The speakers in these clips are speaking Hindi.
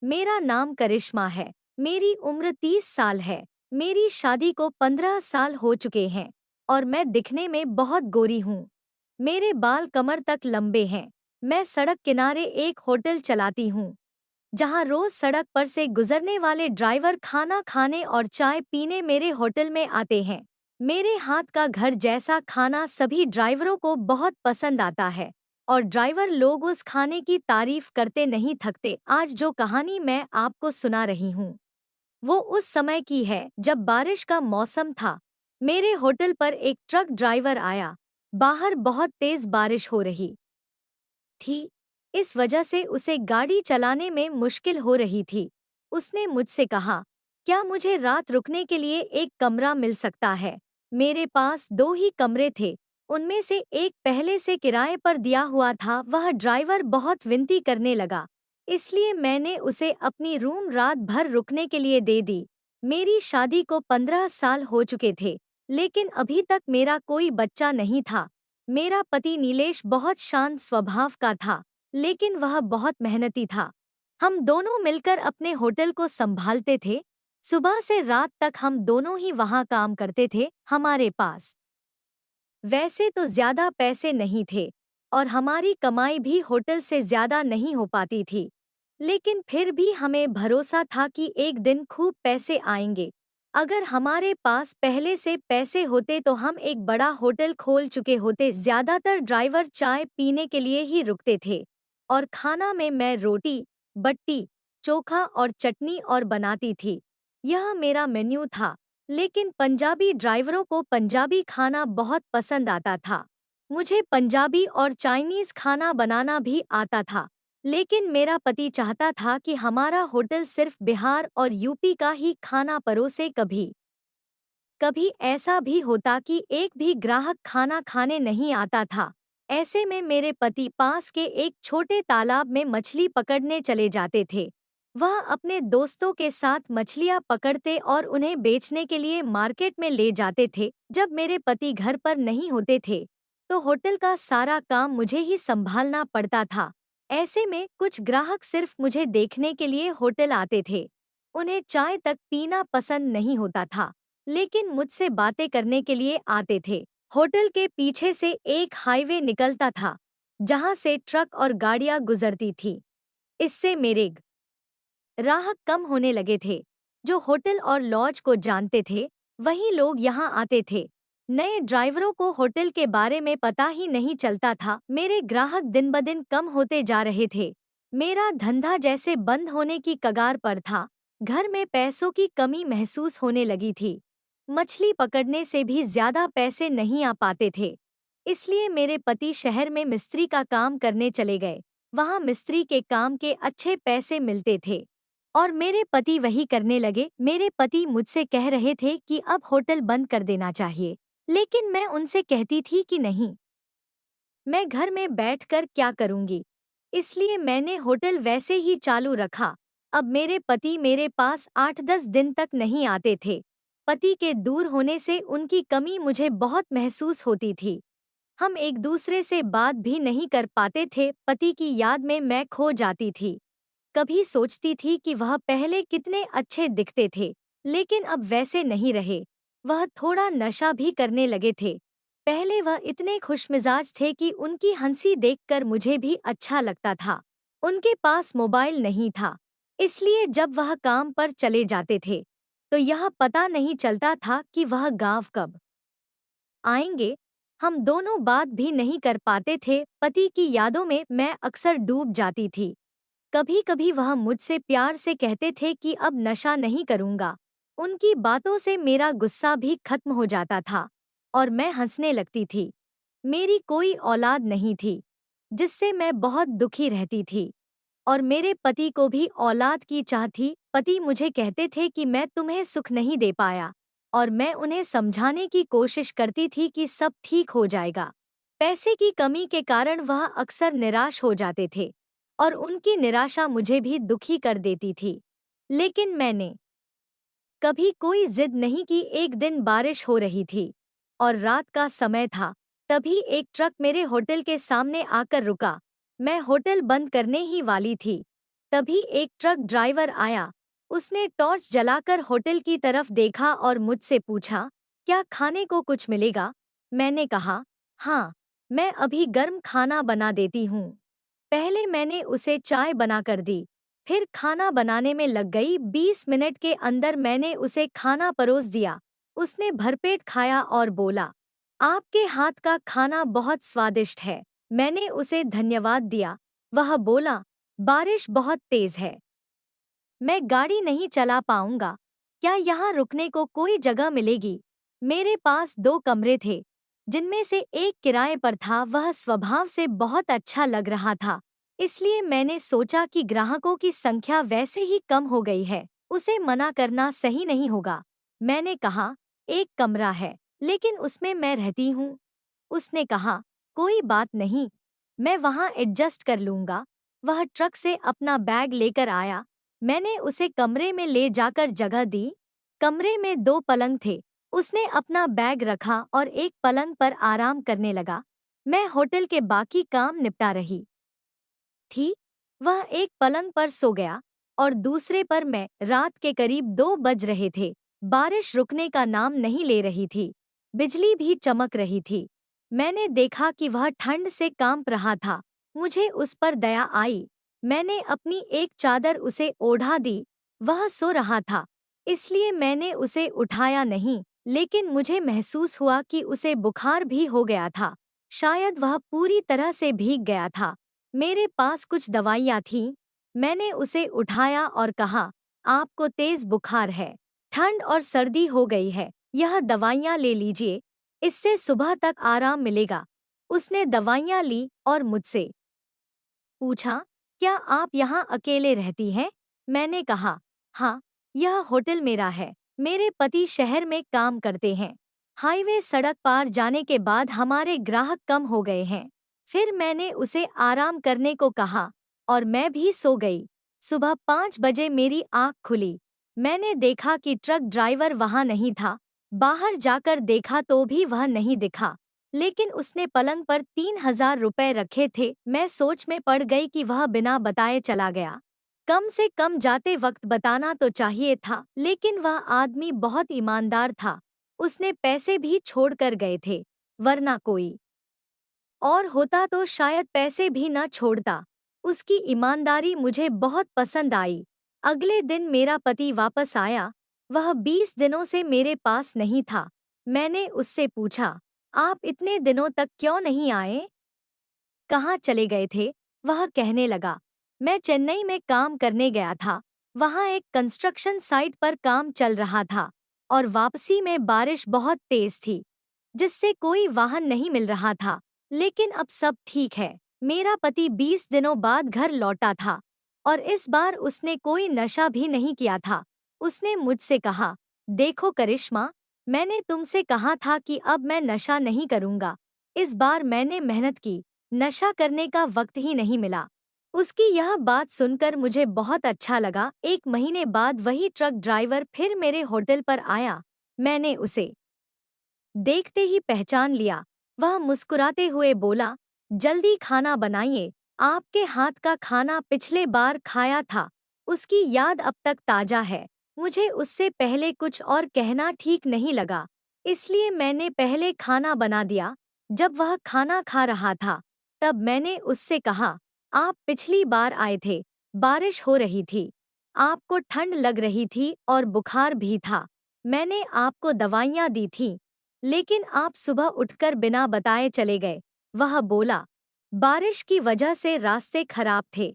मेरा नाम करिश्मा है। मेरी उम्र 30 साल है। मेरी शादी को 15 साल हो चुके हैं और मैं दिखने में बहुत गोरी हूँ। मेरे बाल कमर तक लंबे हैं। मैं सड़क किनारे एक होटल चलाती हूँ, जहाँ रोज सड़क पर से गुजरने वाले ड्राइवर खाना खाने और चाय पीने मेरे होटल में आते हैं। मेरे हाथ का घर जैसा खाना सभी ड्राइवरों को बहुत पसंद आता है और ड्राइवर लोग उस खाने की तारीफ करते नहीं थकते। आज जो कहानी मैं आपको सुना रही हूँ, वो उस समय की है जब बारिश का मौसम था। मेरे होटल पर एक ट्रक ड्राइवर आया। बाहर बहुत तेज बारिश हो रही थी, इस वजह से उसे गाड़ी चलाने में मुश्किल हो रही थी। उसने मुझसे कहा, क्या मुझे रात रुकने के लिए एक कमरा मिल सकता है? मेरे पास दो ही कमरे थे, उनमें से एक पहले से किराए पर दिया हुआ था। वह ड्राइवर बहुत विनती करने लगा, इसलिए मैंने उसे अपनी रूम रात भर रुकने के लिए दे दी। मेरी शादी को 15 साल हो चुके थे, लेकिन अभी तक मेरा कोई बच्चा नहीं था। मेरा पति नीलेश बहुत शांत स्वभाव का था, लेकिन वह बहुत मेहनती था। हम दोनों मिलकर अपने होटल को संभालते थे। सुबह से रात तक हम दोनों ही वहाँ काम करते थे। हमारे पास वैसे तो ज्यादा पैसे नहीं थे और हमारी कमाई भी होटल से ज्यादा नहीं हो पाती थी, लेकिन फिर भी हमें भरोसा था कि एक दिन खूब पैसे आएंगे। अगर हमारे पास पहले से पैसे होते तो हम एक बड़ा होटल खोल चुके होते। ज्यादातर ड्राइवर चाय पीने के लिए ही रुकते थे और खाना में मैं रोटी, बट्टी, चोखा और चटनी और बनाती थी। यह मेरा मेन्यू था। लेकिन पंजाबी ड्राइवरों को पंजाबी खाना बहुत पसंद आता था। मुझे पंजाबी और चाइनीज खाना बनाना भी आता था, लेकिन मेरा पति चाहता था कि हमारा होटल सिर्फ बिहार और यूपी का ही खाना परोसे। कभी कभी ऐसा भी होता कि एक भी ग्राहक खाना खाने नहीं आता था। ऐसे में मेरे पति पास के एक छोटे तालाब में मछली पकड़ने चले जाते थे। वह अपने दोस्तों के साथ मछलियां पकड़ते और उन्हें बेचने के लिए मार्केट में ले जाते थे। जब मेरे पति घर पर नहीं होते थे, तो होटल का सारा काम मुझे ही संभालना पड़ता था। ऐसे में कुछ ग्राहक सिर्फ मुझे देखने के लिए होटल आते थे। उन्हें चाय तक पीना पसंद नहीं होता था, लेकिन मुझसे बातें करने के लिए आते थे। होटल के पीछे से एक हाईवे निकलता था, जहां से ट्रक और गाड़ियां गुजरती थी। इससे मेरे ग्राहक कम होने लगे थे। जो होटल और लॉज को जानते थे, वही लोग यहाँ आते थे। नए ड्राइवरों को होटल के बारे में पता ही नहीं चलता था। मेरे ग्राहक दिन ब दिन कम होते जा रहे थे। मेरा धंधा जैसे बंद होने की कगार पर था। घर में पैसों की कमी महसूस होने लगी थी। मछली पकड़ने से भी ज्यादा पैसे नहीं आ पाते थे। इसलिए मेरे पति शहर में मिस्त्री का काम करने चले गए। वहाँ मिस्त्री के काम के अच्छे पैसे मिलते थे और मेरे पति वही करने लगे। मेरे पति मुझसे कह रहे थे कि अब होटल बंद कर देना चाहिए, लेकिन मैं उनसे कहती थी कि नहीं, मैं घर में बैठकर क्या करूंगी। इसलिए मैंने होटल वैसे ही चालू रखा। अब मेरे पति मेरे पास 8-10 दिन तक नहीं आते थे। पति के दूर होने से उनकी कमी मुझे बहुत महसूस होती थी। हम एक दूसरे से बात भी नहीं कर पाते थे। पति की याद में मैं खो जाती थी। कभी सोचती थी कि वह पहले कितने अच्छे दिखते थे, लेकिन अब वैसे नहीं रहे। वह थोड़ा नशा भी करने लगे थे। पहले वह इतने खुशमिजाज थे कि उनकी हंसी देखकर मुझे भी अच्छा लगता था। उनके पास मोबाइल नहीं था, इसलिए जब वह काम पर चले जाते थे, तो यह पता नहीं चलता था कि वह गाँव कब आएंगे। हम दोनों बात भी नहीं कर पाते थे। पति की यादों में मैं अक्सर डूब जाती थी। कभी कभी वह मुझसे प्यार से कहते थे कि अब नशा नहीं करूंगा। उनकी बातों से मेरा गुस्सा भी खत्म हो जाता था और मैं हंसने लगती थी। मेरी कोई औलाद नहीं थी, जिससे मैं बहुत दुखी रहती थी और मेरे पति को भी औलाद की चाह थी। पति मुझे कहते थे कि मैं तुम्हें सुख नहीं दे पाया और मैं उन्हें समझाने की कोशिश करती थी कि सब ठीक हो जाएगा। पैसे की कमी के कारण वह अक्सर निराश हो जाते थे और उनकी निराशा मुझे भी दुखी कर देती थी। लेकिन मैंने कभी कोई जिद नहीं की। एक दिन बारिश हो रही थी और रात का समय था। तभी एक ट्रक मेरे होटल के सामने आकर रुका। मैं होटल बंद करने ही वाली थी, तभी एक ट्रक ड्राइवर आया। उसने टॉर्च जलाकर होटल की तरफ देखा और मुझसे पूछा, क्या खाने को कुछ मिलेगा? मैंने कहा, हाँ, मैं अभी गर्म खाना बना देती हूँ। पहले मैंने उसे चाय बनाकर दी, फिर खाना बनाने में लग गई। 20 मिनट के अंदर मैंने उसे खाना परोस दिया। उसने भरपेट खाया और बोला, आपके हाथ का खाना बहुत स्वादिष्ट है। मैंने उसे धन्यवाद दिया। वह बोला, बारिश बहुत तेज है, मैं गाड़ी नहीं चला पाऊंगा। क्या यहाँ रुकने को कोई जगह मिलेगी? मेरे पास 2 कमरे थे, जिनमें से एक किराए पर था। वह स्वभाव से बहुत अच्छा लग रहा था, इसलिए मैंने सोचा कि ग्राहकों की संख्या वैसे ही कम हो गई है, उसे मना करना सही नहीं होगा। मैंने कहा, एक कमरा है, लेकिन उसमें मैं रहती हूँ। उसने कहा, कोई बात नहीं, मैं वहाँ एडजस्ट कर लूंगा। वह ट्रक से अपना बैग लेकर आया। मैंने उसे कमरे में ले जाकर जगह दी। कमरे में 2 पलंग थे। उसने अपना बैग रखा और एक पलंग पर आराम करने लगा। मैं होटल के बाकी काम निपटा रही थी। वह एक पलंग पर सो गया और दूसरे पर मैं। रात के करीब 2 बज रहे थे। बारिश रुकने का नाम नहीं ले रही थी। बिजली भी चमक रही थी। मैंने देखा कि वह ठंड से कांप रहा था। मुझे उस पर दया आई। मैंने अपनी एक चादर उसे ओढ़ा दी। वह सो रहा था, इसलिए मैंने उसे उठाया नहीं, लेकिन मुझे महसूस हुआ कि उसे बुखार भी हो गया था। शायद वह पूरी तरह से भीग गया था। मेरे पास कुछ दवाइयाँ थीं। मैंने उसे उठाया और कहा, आपको तेज बुखार है, ठंड और सर्दी हो गई है, यह दवाइयाँ ले लीजिए, इससे सुबह तक आराम मिलेगा। उसने दवाइयाँ ली और मुझसे पूछा, क्या आप यहाँ अकेले रहती हैं? मैंने कहा, हाँ, यह होटल मेरा है। मेरे पति शहर में काम करते हैं। हाईवे सड़क पार जाने के बाद हमारे ग्राहक कम हो गए हैं। फिर मैंने उसे आराम करने को कहा और मैं भी सो गई। सुबह 5 बजे मेरी आँख खुली। मैंने देखा कि ट्रक ड्राइवर वहाँ नहीं था। बाहर जाकर देखा तो भी वह नहीं दिखा, लेकिन उसने पलंग पर 3,000 रुपए रखे थे। मैं सोच में पड़ गई कि वह बिना बताए चला गया। कम से कम जाते वक्त बताना तो चाहिए था, लेकिन वह आदमी बहुत ईमानदार था। उसने पैसे भी छोड़ कर गए थे, वरना कोई और होता तो शायद पैसे भी न छोड़ता। उसकी ईमानदारी मुझे बहुत पसंद आई। अगले दिन मेरा पति वापस आया। वह 20 दिनों से मेरे पास नहीं था। मैंने उससे पूछा, आप इतने दिनों तक क्यों नहीं आए? कहाँ चले गए थे? वह कहने लगा, मैं चेन्नई में काम करने गया था। वहाँ एक कंस्ट्रक्शन साइट पर काम चल रहा था और वापसी में बारिश बहुत तेज थी, जिससे कोई वाहन नहीं मिल रहा था। लेकिन अब सब ठीक है। मेरा पति 20 दिनों बाद घर लौटा था और इस बार उसने कोई नशा भी नहीं किया था। उसने मुझसे कहा, देखो करिश्मा, मैंने तुमसे कहा था कि अब मैं नशा नहीं करूँगा। इस बार मैंने मेहनत की, नशा करने का वक्त ही नहीं मिला। उसकी यह बात सुनकर मुझे बहुत अच्छा लगा। 1 महीने बाद वही ट्रक ड्राइवर फिर मेरे होटल पर आया। मैंने उसे देखते ही पहचान लिया। वह मुस्कुराते हुए बोला, जल्दी खाना बनाइए, आपके हाथ का खाना पिछले बार खाया था, उसकी याद अब तक ताजा है। मुझे उससे पहले कुछ और कहना ठीक नहीं लगा, इसलिए मैंने पहले खाना बना दिया। जब वह खाना खा रहा था, तब मैंने उससे कहा, आप पिछली बार आए थे, बारिश हो रही थी, आपको ठंड लग रही थी और बुखार भी था। मैंने आपको दवाइयाँ दी थीं, लेकिन आप सुबह उठकर बिना बताए चले गए। वह बोला, बारिश की वजह से रास्ते खराब थे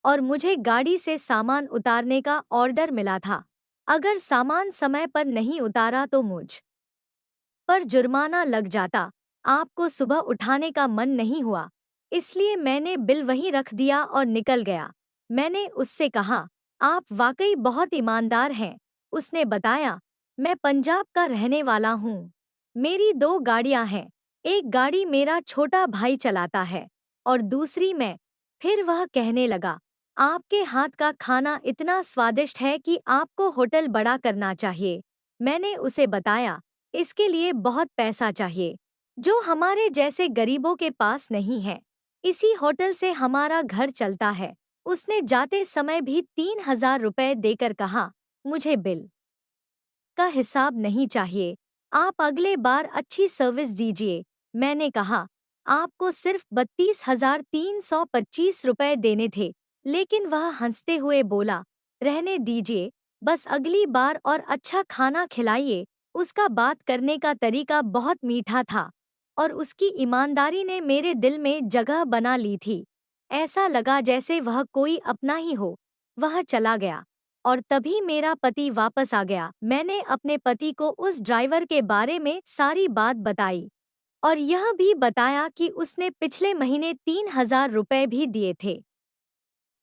और मुझे गाड़ी से सामान उतारने का ऑर्डर मिला था। अगर सामान समय पर नहीं उतारा तो मुझ पर जुर्माना लग जाता। आपको सुबह उठाने का मन नहीं हुआ, इसलिए मैंने बिल वहीं रख दिया और निकल गया। मैंने उससे कहा, आप वाकई बहुत ईमानदार हैं। उसने बताया, मैं पंजाब का रहने वाला हूँ। मेरी 2 गाड़ियाँ हैं, एक गाड़ी मेरा छोटा भाई चलाता है और दूसरी मैं। फिर वह कहने लगा, आपके हाथ का खाना इतना स्वादिष्ट है कि आपको होटल बड़ा करना चाहिए। मैंने उसे बताया, इसके लिए बहुत पैसा चाहिए, जो हमारे जैसे गरीबों के पास नहीं है। इसी होटल से हमारा घर चलता है। उसने जाते समय भी 3,000 रुपए देकर कहा, मुझे बिल का हिसाब नहीं चाहिए, आप अगले बार अच्छी सर्विस दीजिए। मैंने कहा, आपको सिर्फ 32,325 रुपए देने थे, लेकिन वह हंसते हुए बोला, रहने दीजिए, बस अगली बार और अच्छा खाना खिलाइए। उसका बात करने का तरीका बहुत मीठा था और उसकी ईमानदारी ने मेरे दिल में जगह बना ली थी। ऐसा लगा जैसे वह कोई अपना ही हो। वह चला गया और तभी मेरा पति वापस आ गया। मैंने अपने पति को उस ड्राइवर के बारे में सारी बात बताई और यह भी बताया कि उसने पिछले महीने 3,000 रुपए भी दिए थे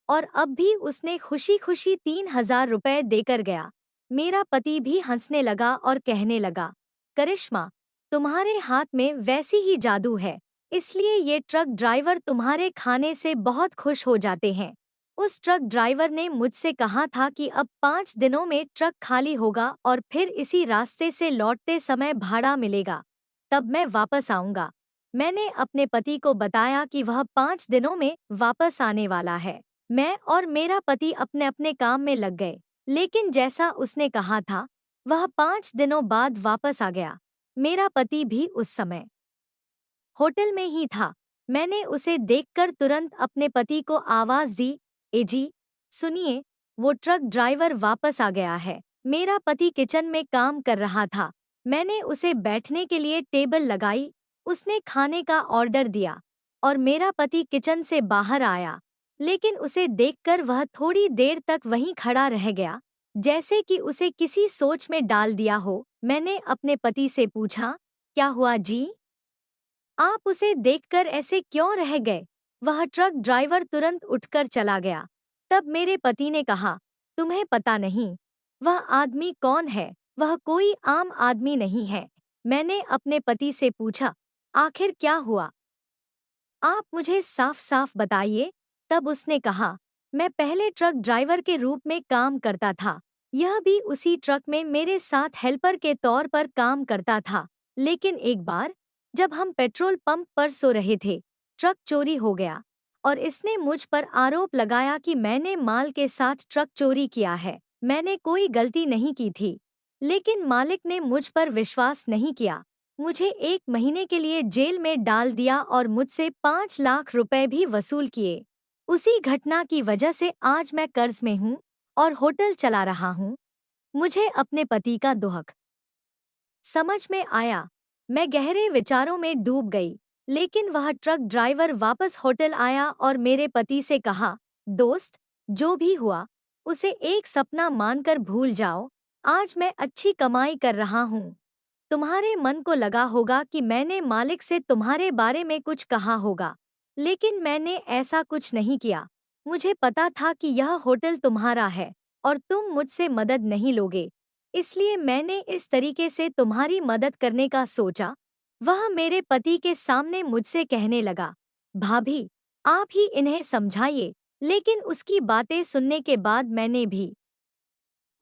और अब भी उसने खुशी खुशी 3,000 रुपए देकर गया। मेरा पति भी हंसने लगा और कहने लगा, करिश्मा, तुम्हारे हाथ में वैसी ही जादू है, इसलिए ये ट्रक ड्राइवर तुम्हारे खाने से बहुत खुश हो जाते हैं। उस ट्रक ड्राइवर ने मुझसे कहा था कि अब 5 दिनों में ट्रक खाली होगा और फिर इसी रास्ते से लौटते समय भाड़ा मिलेगा, तब मैं वापस आऊंगा। मैंने अपने पति को बताया कि वह 5 दिनों में वापस आने वाला है। मैं और मेरा पति अपने अपने काम में लग गए, लेकिन जैसा उसने कहा था, वह 5 दिनों बाद वापस आ गया। मेरा पति भी उस समय होटल में ही था। मैंने उसे देखकर तुरंत अपने पति को आवाज दी, ए जी, सुनिए, वो ट्रक ड्राइवर वापस आ गया है। मेरा पति किचन में काम कर रहा था। मैंने उसे बैठने के लिए टेबल लगाई, उसने खाने का ऑर्डर दिया और मेरा पति किचन से बाहर आया, लेकिन उसे देखकर वह थोड़ी देर तक वहीं खड़ा रह गया, जैसे कि उसे किसी सोच में डाल दिया हो। मैंने अपने पति से पूछा, क्या हुआ जी? आप उसे देखकर ऐसे क्यों रह गए? वह ट्रक ड्राइवर तुरंत उठकर चला गया। तब मेरे पति ने कहा, तुम्हें पता नहीं, वह आदमी कौन है? वह कोई आम आदमी नहीं है। मैंने अपने पति से पूछा, आखिर क्या हुआ? आप मुझे साफ साफ बताइए। तब उसने कहा, मैं पहले ट्रक ड्राइवर के रूप में काम करता था। यह भी उसी ट्रक में मेरे साथ हेल्पर के तौर पर काम करता था। लेकिन एक बार जब हम पेट्रोल पंप पर सो रहे थे, ट्रक चोरी हो गया और इसने मुझ पर आरोप लगाया कि मैंने माल के साथ ट्रक चोरी किया है। मैंने कोई गलती नहीं की थी, लेकिन मालिक ने मुझ पर विश्वास नहीं किया। मुझे 1 महीने के लिए जेल में डाल दिया और मुझसे 5 लाख रुपए भी वसूल किए। उसी घटना की वजह से आज मैं कर्ज में हूँ और होटल चला रहा हूँ। मुझे अपने पति का दुख समझ में आया। मैं गहरे विचारों में डूब गई, लेकिन वह ट्रक ड्राइवर वापस होटल आया और मेरे पति से कहा, दोस्त, जो भी हुआ उसे एक सपना मानकर भूल जाओ। आज मैं अच्छी कमाई कर रहा हूँ। तुम्हारे मन को लगा होगा कि मैंने मालिक से तुम्हारे बारे में कुछ कहा होगा, लेकिन मैंने ऐसा कुछ नहीं किया। मुझे पता था कि यह होटल तुम्हारा है और तुम मुझसे मदद नहीं लोगे, इसलिए मैंने इस तरीके से तुम्हारी मदद करने का सोचा। वह मेरे पति के सामने मुझसे कहने लगा, भाभी, आप ही इन्हें समझाइए। लेकिन उसकी बातें सुनने के बाद मैंने भी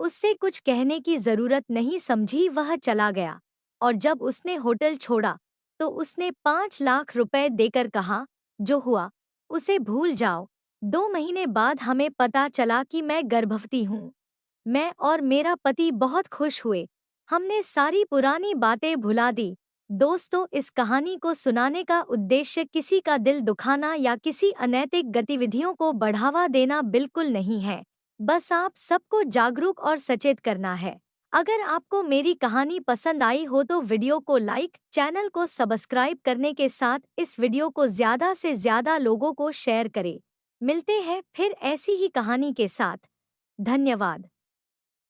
उससे कुछ कहने की जरूरत नहीं समझी। वह चला गया और जब उसने होटल छोड़ा तो उसने 5 लाख रुपए देकर कहा, जो हुआ उसे भूल जाओ। 2 महीने बाद हमें पता चला कि मैं गर्भवती हूँ। मैं और मेरा पति बहुत खुश हुए। हमने सारी पुरानी बातें भुला दी। दोस्तों, इस कहानी को सुनाने का उद्देश्य किसी का दिल दुखाना या किसी अनैतिक गतिविधियों को बढ़ावा देना बिल्कुल नहीं है। बस आप सबको जागरूक और सचेत करना है। अगर आपको मेरी कहानी पसंद आई हो तो वीडियो को लाइक, चैनल को सब्सक्राइब करने के साथ इस वीडियो को ज़्यादा से ज़्यादा लोगों को शेयर करें। मिलते हैं फिर ऐसी ही कहानी के साथ। धन्यवाद।